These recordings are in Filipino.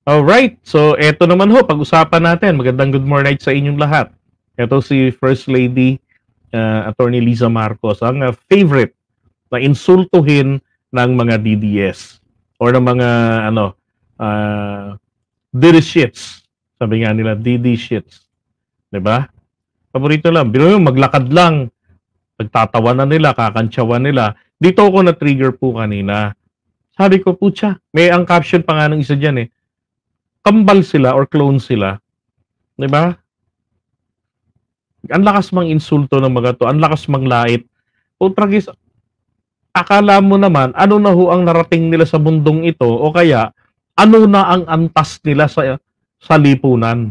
Alright, so eto naman ho, pag-usapan natin. Magandang good morning sa inyong lahat. Ito si First Lady Attorney Liza Marcos, ang favorite na insultuhin ng mga DDS or ng mga DD shits. Sabi nga nila, DD shits. 'Di ba? Paborito lang. Biro yung maglakad lang, pagtatawanan nila, kakantsawan nila. Dito ako na-trigger po kanina. Sabi ko, putya, may ang caption pa nga ng isa dyan eh. Kambal sila or clone sila. 'Di ba? Ang lakas mang insulto ng mga to, ang lakas mang lait. O tragis, akala mo naman, ano na ho ang narating nila sa mundong ito o kaya ano na ang antas nila sa lipunan.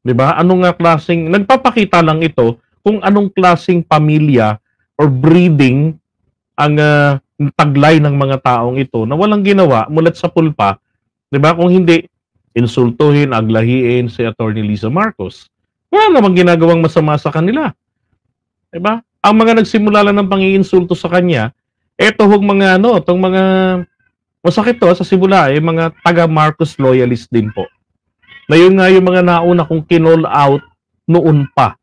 'Di ba? Ano nga klaseng nagpapakita lang ito kung anong klaseng pamilya or breeding ang taglay ng mga taong ito na walang ginawa mulat sa pulpa, 'di ba? Kung hindi insultuhin, aglahiin si Attorney Liza Marcos. Wala namang ginagawang masama sa kanila. 'Di ba? Ang mga nagsimula lang ng pangiinsulto sa kanya, eto hong mga tong mga masakit to sa simula mga taga Marcos loyalist din po. Na yun nga yung mga nauna kong kinall out noon pa.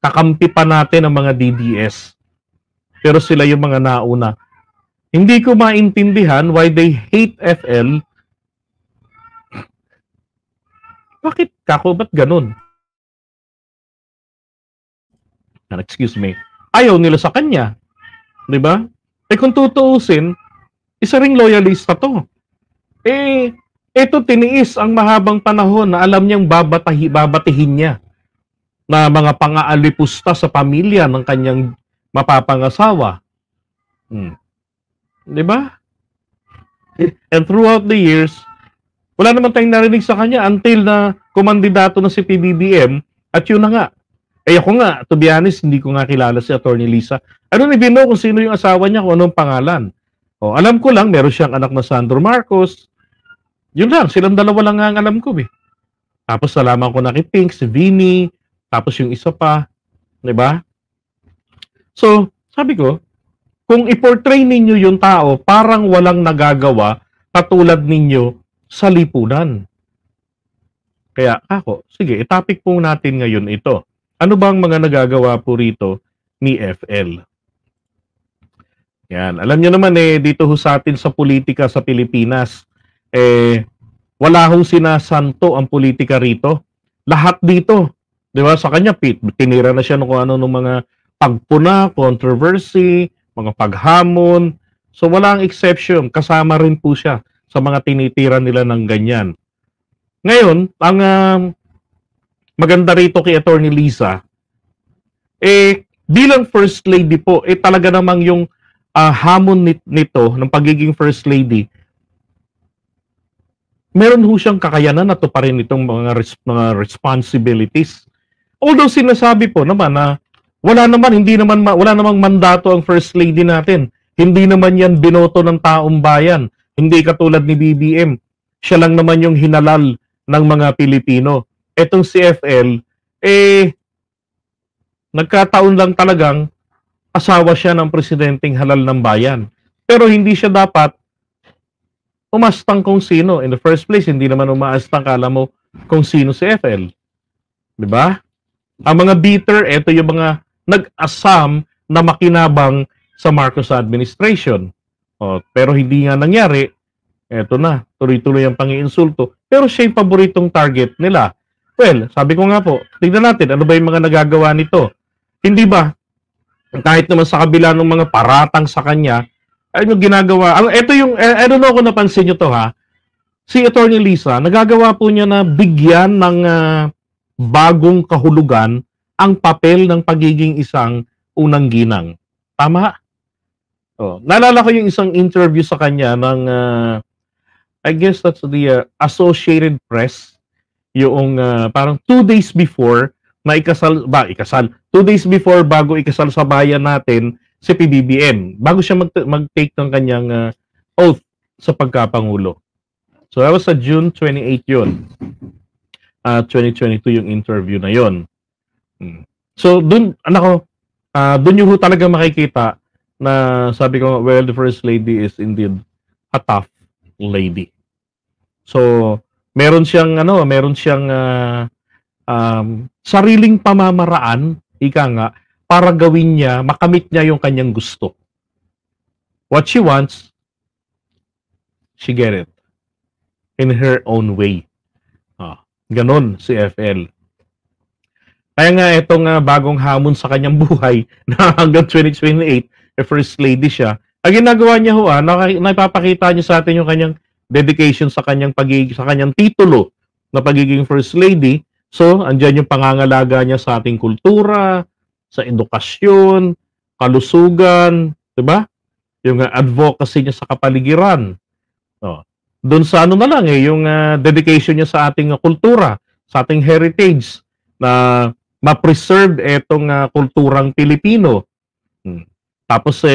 Kakampi pa natin ang mga DDS. Pero sila yung mga nauna. Hindi ko maintindihan why they hate FL. Bakit kako? Ba't ganun? Excuse me. Ayaw nila sa kanya. Diba? Kung tutuusin, isa ring loyalista to. Ito tiniis ang mahabang panahon na alam niyang babatihin niya na mga pang-aalipusta sa pamilya ng kanyang mapapangasawa. Diba? And throughout the years, wala naman tayong narinig sa kanya until na kumandidato na si PBBM at yun na nga. Ako nga, to be honest, hindi ko nga kilala si Attorney Liza. I don't even know kung sino yung asawa niya, kung anong pangalan. Alam ko lang, meron siyang anak na Sandro Marcos. Yun lang, silang dalawa lang ang alam ko eh. Tapos nalaman ko na kay Pink, si Vinny, tapos yung isa pa. Diba? So, sabi ko, kung i-portray ninyo yung tao, parang walang nagagawa katulad ninyo sa lipunan. Kaya ako, sige, itopic po natin ngayon ito. Ano bang mga nagagawa po rito ni FL? Yan, alam niyo naman dito ho sa atin sa politika sa Pilipinas, wala hong sinasanto ang politika rito. Lahat dito, di ba? Sa kanya, tinira na siya ng kung ano ng mga pagpuna, controversy, mga paghamon. So walang exception, kasama rin po siya sa mga tinitira nila ng ganyan. Ngayon, ang maganda rito kay Attorney Liza, bilang First Lady po, talaga namang yung hamon nito ng pagiging First Lady, meron ho siyang kakayanan na to pa rin itong mga responsibilities. Although sinasabi po naman na wala namang mandato ang First Lady natin. Hindi naman yan binoto ng taong bayan. Hindi katulad ni BBM. Siya lang naman yung hinalal ng mga Pilipino. Etong si FL, nagkataon lang talagang asawa siya ng presidenteng halal ng bayan. Pero hindi siya dapat umastang kung sino. In the first place, hindi naman umaastang kala mo kung sino si FL. Diba? Ang mga bitter, ito yung mga nag-asam na makinabang sa Marcos administration. Pero hindi nga nangyari, eto na, tuloy-tuloy ang pangiinsulto. Pero siya yung paboritong target nila. Well, sabi ko nga po, tignan natin, ano ba yung mga nagagawa nito? Hindi ba, kahit naman sa kabila ng mga paratang sa kanya, ano yung ginagawa? Ito yung, I don't know kung napansin nyo to ha, si Attorney Liza, nagagawa po niya na bigyan ng bagong kahulugan ang papel ng pagiging isang unang ginang. Tama? Naalala ko yung isang interview sa kanya ng, I guess that's the Associated Press, yung parang 2 days before na ikasal, 2 days before bago ikasal sa bayan natin si PBBM, bago siya mag-take ng kanyang oath sa pagkapangulo. So that was sa June 28 yun. 2022 yung interview na yun. So dun, dun yung talaga makikita na sabi ko, well, the First Lady is indeed a tough lady. So, meron siyang sariling pamamaraan, ika nga, para gawin niya, makamit niya yung kanyang gusto. What she wants, she get it in her own way. Ganon si FL. Kaya nga itong bagong hamon sa kanyang buhay na hanggang 2028, First Lady siya, ang ginagawa niya napapakita niya sa atin yung kanyang dedication sa kanyang titulo na pagiging First Lady. So, andyan yung pangangalaga niya sa ating kultura, sa edukasyon, kalusugan, 'di ba? Yung advocacy niya sa kapaligiran. Doon sa na lang yung dedication niya sa ating kultura, sa ating heritage na ma-preserve etong kulturang Pilipino. Tapos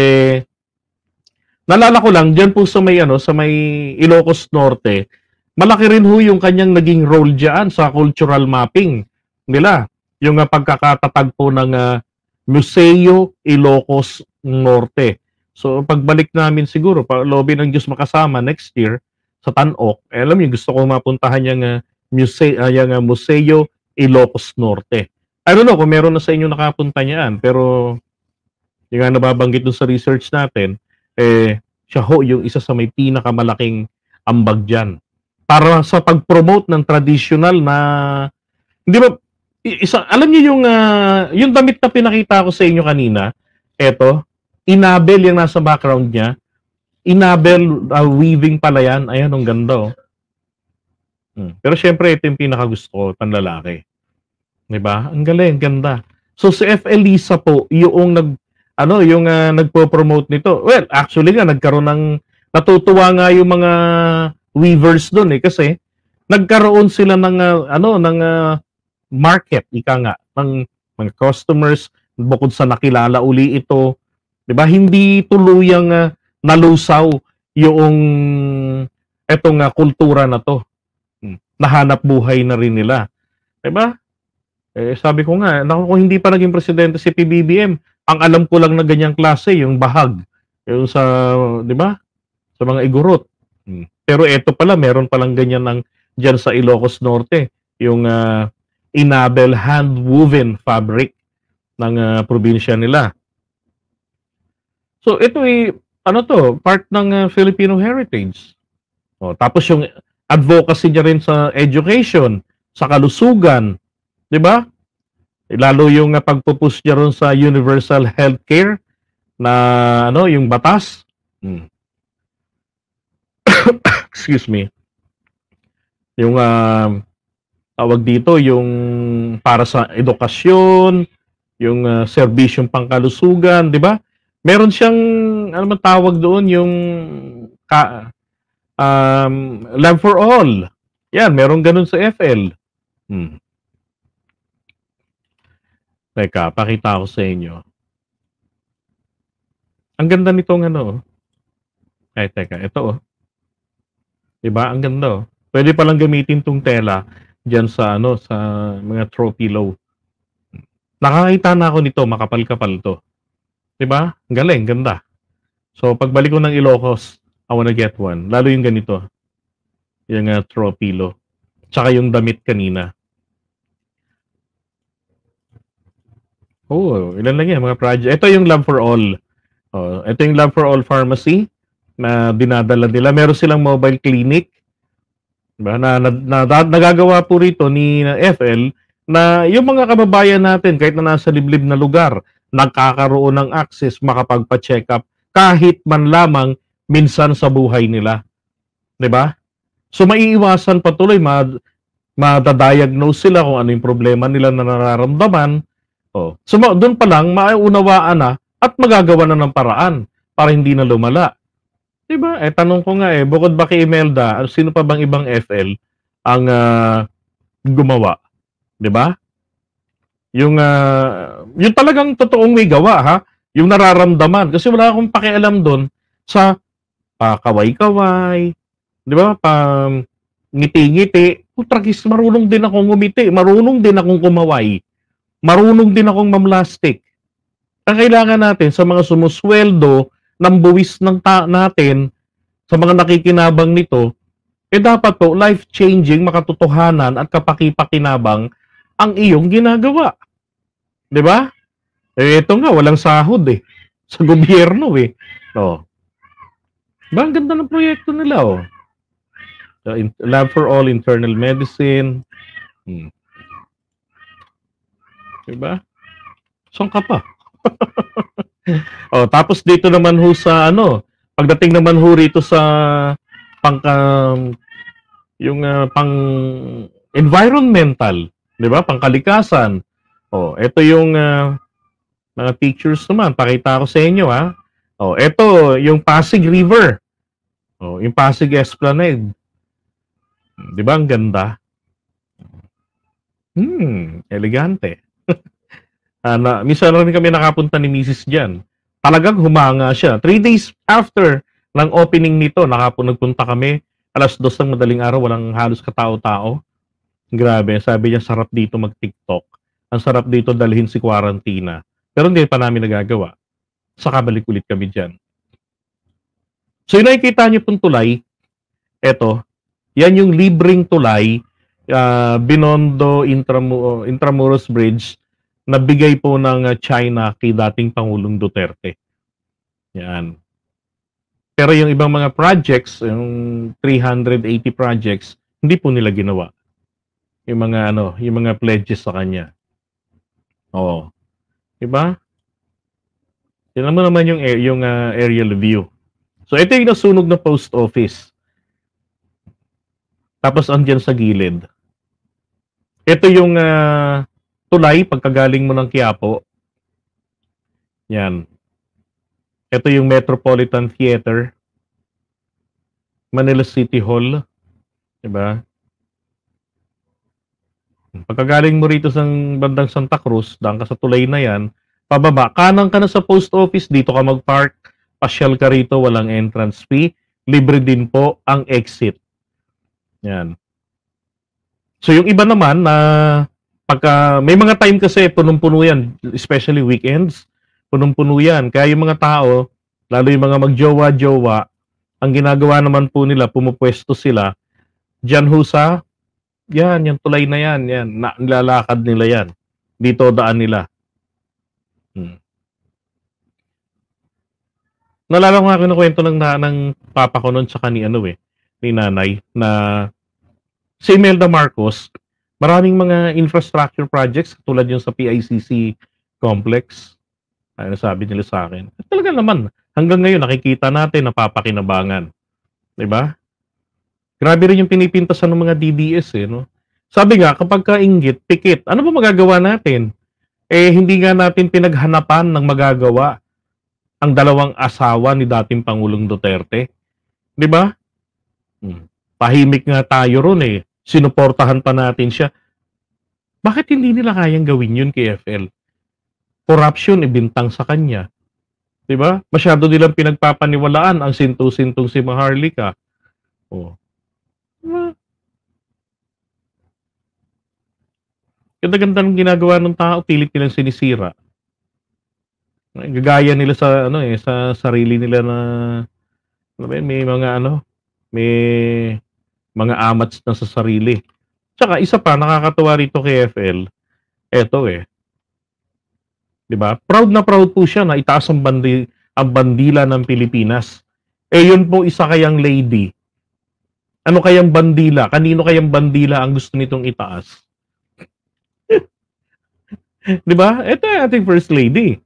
nalala ko lang diyan po sa may Ilocos Norte, malaki rin ho yung kanyang naging role diyan sa cultural mapping nila. Yung pagkakatatag po ng Museo Ilocos Norte. So pagbalik namin siguro, lobby ng Diyos makasama next year sa Tan-Ok, alam niyo gusto ko mapuntahan yung Museo Ilocos Norte. I don't know kung meron na sa inyo nakapunta niyan, pero yung nababanggit dun sa research natin, siya ho yung isa sa may pinakamalaking ambag dyan. Para sa pag-promote ng traditional na, hindi ba, alam niyo yung damit na pinakita ko sa inyo kanina, eto, inabel yung nasa background niya, inabel weaving pala yan, ayan, ang ganda. Pero syempre, ito yung pinakagusto ko, panlalaki. Diba? Ang galing, ganda. So si FL Lisa po, yung nagpo-promote nito. Well, actually nga natutuwa nga yung mga weavers doon kasi nagkaroon sila ng market, ika nga, ng mga customers bukod sa nakilala uli ito. 'Di ba? Hindi tuluyang nalusaw yung etong kultura na to. Nahanap buhay na rin nila. 'Di ba? Sabi ko nga, kung hindi pa naging presidente si PBBM, ang alam ko lang na ganyang klase, yung bahag. Yung sa, di ba? Sa mga igurot. Pero eto pala, meron palang ganyan dyan sa Ilocos Norte. Yung inabel hand-woven fabric ng probinsya nila. So ito part ng Filipino heritage. Tapos yung advocacy niya rin sa education, sa kalusugan, 'di ba? Lalo yung pagpupush niya ron sa universal healthcare na yung batas. Excuse me. Yung tawag dito yung para sa edukasyon, yung serbisyong pangkalusugan, 'di ba? Meron siyang tawag doon yung Love for All. Yan, meron ganun sa FL. Teka, pakita ko sa inyo. Ang ganda nitong teka, ito Diba? Ang ganda Pwede palang gamitin tong tela diyan sa sa mga throw pillow. Nakakita na ako nito, makapal-kapal to. Diba? Ang galing, ganda. So, pagbalik ko ng Ilocos, I wanna get one. Lalo yung ganito. Yung throw pillow. Tsaka yung damit kanina. Ilan lang yan, mga project. Ito yung Love for All. Ito yung Love for All Pharmacy na dinadala nila. Meron silang mobile clinic. Diba? Nagagawa po rito ni FL na yung mga kababayan natin, kahit na nasa liblib na lugar, nagkakaroon ng access, makapagpa-check up, kahit man lamang minsan sa buhay nila. Diba? So, maiiwasan patuloy, madadiagnose sila kung ano yung problema nila na nararamdaman. So doon pa lang mauunawaan na at magagawa na ng paraan para hindi na lumala. 'Di ba? Tanong ko nga bukod ba kay Imelda, sino pa bang ibang FL ang gumawa? 'Di ba? Yung talagang totoong may gawa ha, yung nararamdaman kasi wala akong pakialam doon sa pakaway-kaway, 'di ba? Ngiti-ngiti. Tragis, marunong din akong ngumiti, marunong din akong kumaway. Marunong din akong mamlastik. Ang kailangan natin sa mga sumusweldo ng buwis ng natin, sa mga nakikinabang nito, dapat po life-changing, makatotohanan at kapaki-pakinabang ang iyong ginagawa. 'Di ba? Ito nga walang sahod sa gobyerno Oh. Ba, ang ganda ng proyekto nila So, Lab for All Internal Medicine. 'Di ba? Saan ka pa? Tapos dito naman ho sa pagdating naman ho rito sa yung pang environmental, 'di ba? Pangkalikasan. Ito yung mga pictures naman, pakita ko sa inyo ito yung Pasig River. Yung Pasig Esplanade. 'Di ba ang ganda? Elegante. Minsan lang kami nakapunta ni Mrs. diyan. Talagang humanga siya. 3 days after ng opening nito, nagpunta kami. 2:00 ng madaling araw, walang halos katao-tao. Grabe, sabi niya sarap dito mag-TikTok. Ang sarap dito dalhin si Quarantina. Pero hindi pa namin nagagawa. Saka balik ulit kami diyan. So yung nakikita niyo pong tulay, eto, yan yung libreng tulay, Binondo Intramuros Bridge, na bigay po ng China kay dating Pangulong Duterte. Yan. Pero yung ibang mga projects, yung 380 projects, hindi po nila ginawa. Yung mga pledges sa kanya. Diba? Tingnan mo naman yung aerial view. So ito yung nasunog na post office. Tapos andyan sa gilid. Ito yung tulay pagkagaling mo ng Quiapo. Yan. Ito yung Metropolitan Theater. Manila City Hall. Diba? Pagkagaling mo rito sa bandang Santa Cruz, daan ka sa tulay na yan, pababa, kanan ka na sa post office, dito ka mag-park, pasyal ka rito, walang entrance fee, libre din po ang exit. Yan. So yung iba naman na pagka may mga time kasi punong-puno yan, especially weekends, punong-puno yan. Kaya yung mga tao, lalo yung mga magjowa-jowa, ang ginagawa naman po nila, pumupwesto sila diyan ho sa yung tulay na yan, nilalakad nila yan. Dito daan nila. Nalala ko nga kinukwento ng papa ko noon tsaka ni nanay, na si Imelda Marcos, maraming mga infrastructure projects tulad yung sa PICC complex. Ano sabi nila sa akin? At talaga naman, hanggang ngayon nakikita natin napapakinabangan. 'Di ba? Grabe rin yung pinipintasan ng mga DDS no. Sabi nga, kapag kainggit, pikit, ano ba magagawa natin? Hindi nga natin pinaghanapan ng magagawa ang dalawang asawa ni dating Pangulong Duterte. 'Di ba? Tahimik nga tayo ron sinuportahan pa natin siya. Bakit hindi nila kayang gawin yun kay FL? Corruption ibintang sa kanya. 'Di ba? Masyado nilang pinagpapaniwalaan ang sintu-sintong si Maharlika. Ganda-ganda ng ginagawa ng tao, pilit nilang sinisira. Gagaya nila sa sa sarili nila na may mga may mga amats na sa sarili. Tsaka isa pa nakakatuwa rito kay FL. Eto 'Di ba? Proud na proud po siya na itaas ang bandila ng Pilipinas. Yun po isa kayang lady. Ano kayang bandila? Kanino kayang bandila ang gusto nitong itaas? 'Di ba? Ito yung ating first lady.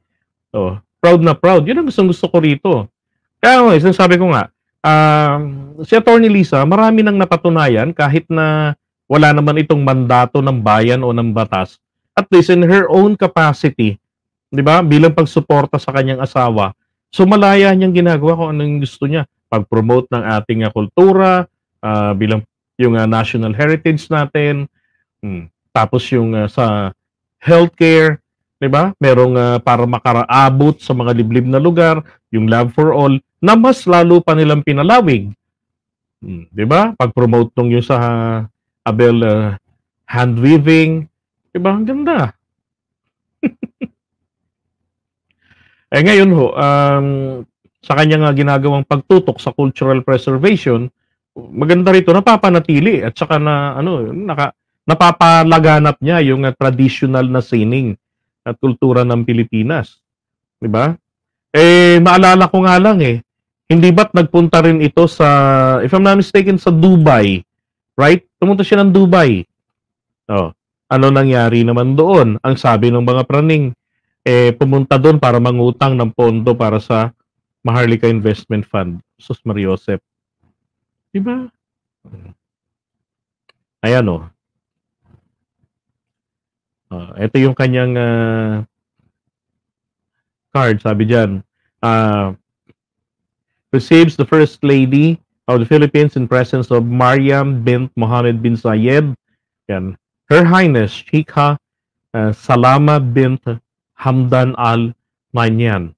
Proud na proud. Yun ang gusto ko rito. Kaya sinasabi ko nga, si Atty. Lisa, marami nang napatunayan kahit na wala naman itong mandato ng bayan o ng batas. At least in her own capacity, 'di ba? Bilang pagsuporta sa kanyang asawa, sumalaya niyang ginagawa kung anong gusto niya. Pag-promote ng ating kultura, bilang yung national heritage natin. Tapos yung sa healthcare, 'di ba? Merong para makaraabot sa mga liblib na lugar, yung Love for All na mas lalo pa nilang pinalawig. 'Di ba? Pag-promote nung yung sa Abel hand weaving, 'di ba? Ang ganda. Ngayon sa kanyang ginagawang pagtutok sa cultural preservation, maganda rito, napapanatili at saka napapalaganap niya yung traditional na sining at kultura ng Pilipinas. 'Di ba? Maalala ko nga lang hindi ba't nagpunta rin ito sa, if I'm not mistaken, sa Dubai, right? Pumunta siya ng Dubai. Oh, ano nangyari naman doon? Ang sabi ng mga praning, pumunta doon para mangutang ng pondo para sa Maharlika Investment Fund. Sus Mariosep. Diba? Ayan o. Ito yung kanyang card, sabi dyan. Receives the First Lady of the Philippines in presence of Mariam bint Mohammed bin Zayed. Yan. Her Highness Sheikha Salama bint Hamdan Al Nahyan.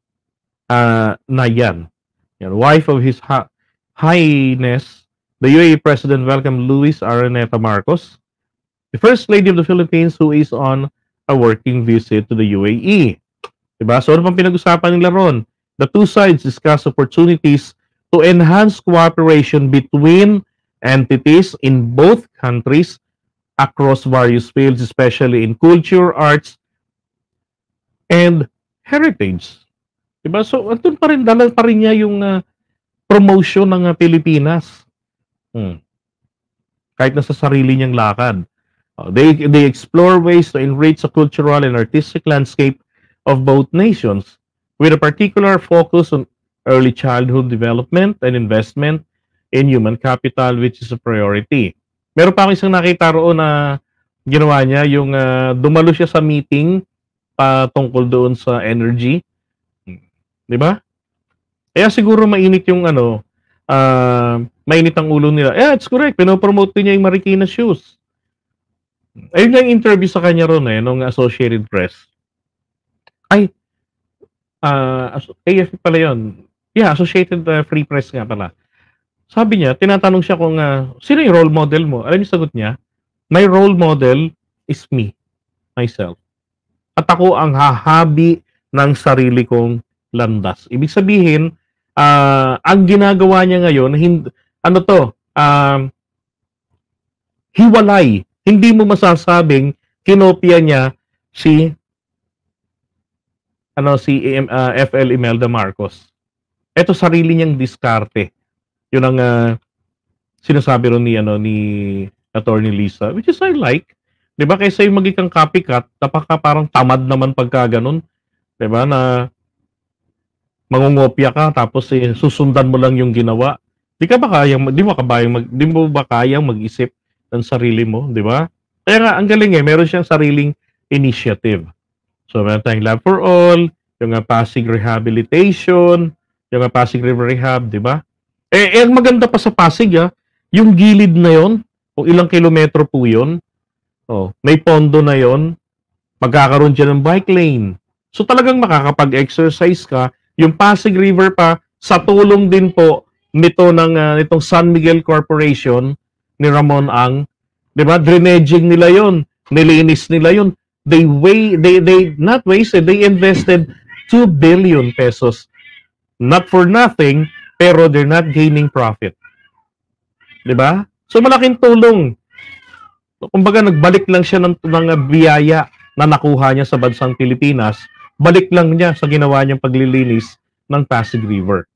Nahyan. Yan. Wife of His Highness, the UAE President welcomed Luis Araneta Marcos, the First Lady of the Philippines, who is on a working visit to the UAE. Diba? So, ano pang pinag-usapan nila ron? The two sides discuss opportunities to enhance cooperation between entities in both countries across various fields, especially in culture, arts, and heritage. Diba? So, andun pa rin, dala pa rin niya yung promotion ng Pilipinas. Kahit nasa sarili niyang lakad. They explore ways to enrich the cultural and artistic landscape of both nations, with a particular focus on early childhood development and investment in human capital, which is a priority. Meron pa akong isang nakita roon na ginawa niya, yung dumalo siya sa meeting tungkol doon sa energy. Di ba? Kaya siguro mainit yung mainit ang ulo nila. Yeah, it's correct. Pinopromote niya yung Marikina shoes. Ayun nga yung interview sa kanya roon nung Associated Press. AFP pala yun. Yeah, Associated Free Press nga pala. Sabi niya, tinatanong siya kung sino yung role model mo? Alam niyo sagot niya? My role model is me, myself. At ako ang hahabi ng sarili kong landas. Ibig sabihin, ang ginagawa niya ngayon, hiwalay. Hindi mo masasabing kinopya niya si FL Imelda Marcos. Ito sarili niyang diskarte. Yun ang sinasabi ron ni Attorney Lisa, which is I like. 'Di ba? Kaysa yung maging copycat, parang tamad naman pagka ganun. 'Di ba? Na mangungopya ka tapos susundan mo lang yung ginawa. Di mo ba kayang mag-isip ng sarili mo, 'di ba? Kaya nga ang galing meron siyang sariling initiative. So, meron tayong Lab for All, yung Pasig Rehabilitation, yung Pasig River Rehab, di ba? Ang maganda pa sa Pasig, yung gilid na yon, kung ilang kilometro po yun, may pondo na yon, magkakaroon dyan ng bike lane. So, talagang makakapag-exercise ka. Yung Pasig River pa, sa tulong din po nitong San Miguel Corporation ni Ramon Ang, di ba? Drenaging nila yon, nilinis nila yon. They invested 2 billion pesos. Not for nothing, pero they're not gaining profit. 'Di ba? So malaking tulong. Kumbaga nagbalik lang siya ng biyaya na nakuha niya sa bansang Pilipinas. Balik lang niya sa ginawa niyang paglilinis ng Pasig River.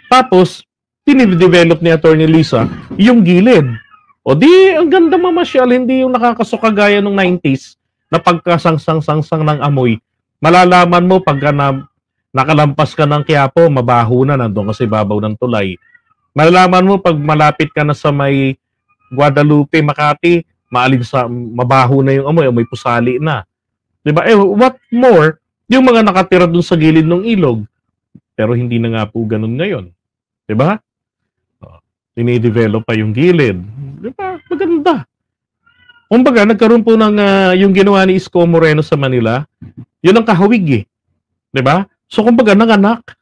Tapos, tinidevelop ni Attorney Lisa yung gilid. O di, ang ganda mamasyal, hindi yung nakakasuka gaya nung 90s na pagkasangsang-sangsang ng amoy, malalaman mo pagka nakalampas ka ng Quiapo, mabaho na, nandun kasi babaw ng tulay. Malalaman mo pag malapit ka na sa may Guadalupe, Makati, mabaho na yung amoy pusali na. Diba? What more, yung mga nakatira dun sa gilid ng ilog. Pero hindi na nga po ganun ngayon. Diba? Dinidevelop pa yung gilid. Diba? Maganda. Kumbaga, nagkaroon po ng yung ginawa ni Isko Moreno sa Manila, yun ang kahawig Diba? So, kumbaga, nanganak.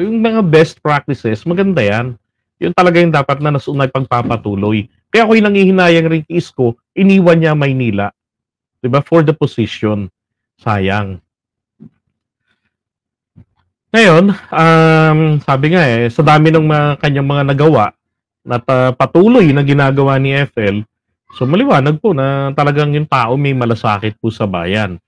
Yung mga best practices, maganda yan. Yun talaga yung dapat na nasunay pagpapatuloy. Kaya ako'y nangihinayang rin kay Isko, iniwan niya Maynila. Diba? For the position. Sayang. Ngayon, sabi nga sa dami ng kanyang mga nagawa, at patuloy na ginagawa ni FL, so maliwanag po na talagang yung tao may malasakit po sa bayan.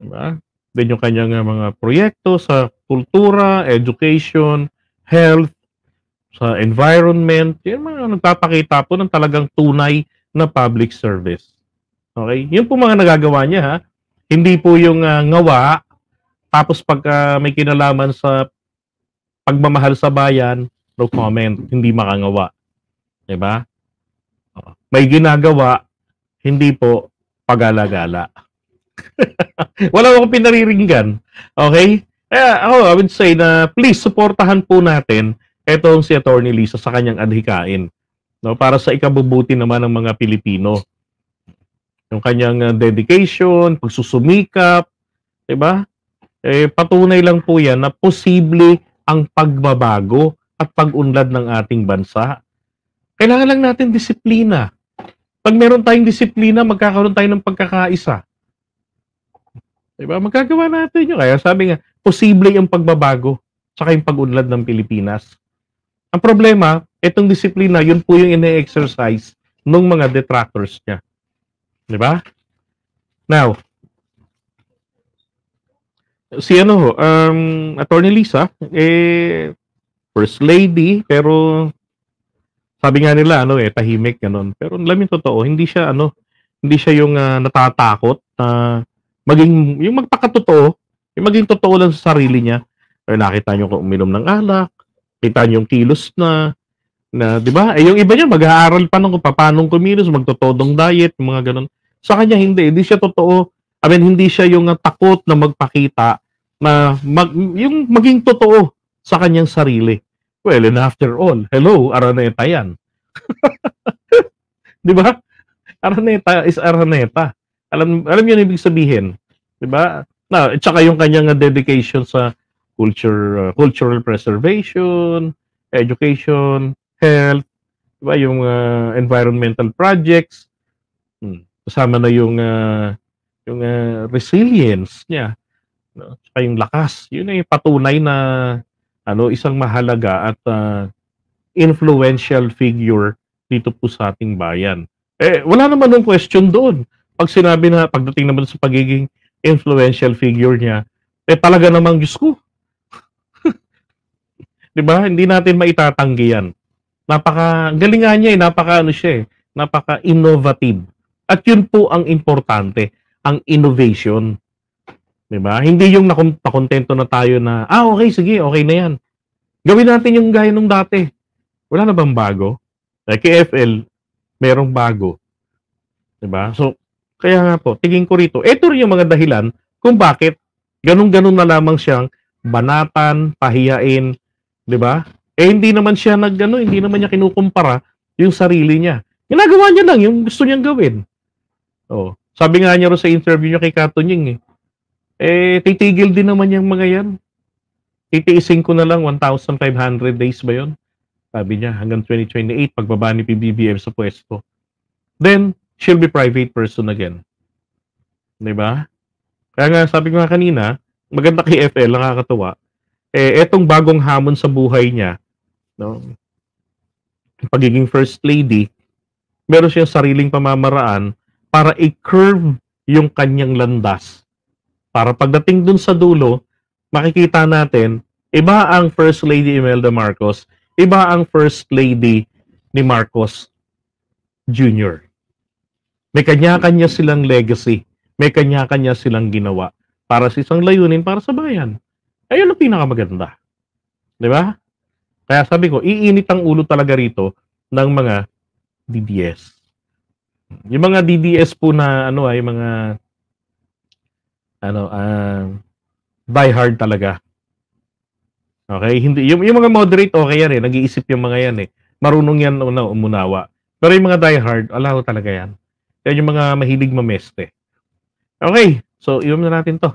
Diba? Then yung kanyang mga proyekto sa kultura, education, health, sa environment, yung mga nagpapakita po ng talagang tunay na public service. Okay? Yun po mga nagagawa niya, ha? Hindi po yung ngawa, tapos pag may kinalaman sa pagmamahal sa bayan, no comment, hindi makangawa. Diba? May ginagawa, hindi po pagala-gala. Wala akong pinariringgan. Okay? Kaya ako, I would say na please, supportahan po natin etong si Attorney Lisa sa kanyang adhikain. No? Para sa ikabubuti naman ng mga Pilipino. Yung kanyang dedication, pagsusumikap, diba? Patunay lang po yan na posible ang pagbabago at pag-unlad ng ating bansa. Kailangan lang natin disiplina. Pag meron tayong disiplina, magkakaroon tayo ng pagkakaisa. Diba? Magagawa natin yun. Kaya sabi nga, posible yung pagbabago saka yung pag-unlad ng Pilipinas. Ang problema, itong disiplina, yun po yung ine-exercise ng mga detractors niya. Diba? Now, si Attorney Lisa, First Lady, pero sabi nga nila, tahimik, ganun. Pero alam yung totoo, hindi siya yung natatakot na maging, yung magpakatotoo, yung maging totoo lang sa sarili niya. Or nakita nyo kung uminom ng alak, kita nyo yung kilos na di ba? Yung iba niya, mag-aaral pa nung paano kumilos, magtotodong diet, yung mga ganun. Sa kanya, hindi siya totoo. Hindi siya yung takot na magpakita na yung maging totoo sa kanyang sarili. Well, and after all, hello, Araneta yan. Di ba? Araneta is Araneta. Alam yun ibig sabihin. Di ba? Na, tsaka yung kanyang dedication sa cultural preservation, education, health, di ba? Yung environmental projects, kasama na yung resilience niya, no? Tsaka yung lakas. Yun ay patunay na isang mahalaga at influential figure dito po sa ating bayan. Wala naman ng question doon. Pag sinabi na, pagdating naman sa pagiging influential figure niya, talaga namang Diyos ko. Diba? Hindi natin maitatanggi yan. Galingan niya napaka-innovative. At yun po ang importante, ang innovation. Diba? Hindi yung nakontento na tayo na, okay, sige, okay na yan. Gawin natin yung gaya nung dati. Wala na bang bago? Kay FL, merong bago. Diba? So, kaya nga po, tingin ko rito, ito rin yung mga dahilan kung bakit ganun-ganun na lamang siyang banatan, pahiyain, diba? Hindi naman siya hindi naman niya kinukumpara yung sarili niya. Ginagawa niya lang yung gusto niyang gawin. Sabi nga niya ro sa interview niya kay Katunying, titigil din naman yung mga yan. Titiisin ko na lang 1,500 days ba yun? Sabi niya, hanggang 2028, pagbaba ni PBBM sa pwesto. Then, she'll be private person again. Diba? Kaya nga, sabi ko nga kanina, maganda kay FL, nakakatuwa. Etong bagong hamon sa buhay niya, no? Pagiging first lady, meron siyang sariling pamamaraan para i-curve yung kanyang landas. Para pagdating dun sa dulo, makikita natin, iba ang First Lady Imelda Marcos, iba ang First Lady ni Marcos Jr. May kanya-kanya silang legacy. May kanya-kanya silang ginawa para sa isang layunin, para sa bayan. Ayun ang pinakamaganda. Di ba? Kaya sabi ko, iinit ang ulo talaga rito ng mga DDS. Yung mga DDS po na yung mga die hard talaga. Okay? Hindi, yung mga moderate, okay yan nag-iisip yung mga yan Marunong yan umunawa. Pero yung mga die hard, alaho talaga yan. Yan yung mga mahilig mameste. Okay, so iwan na natin to.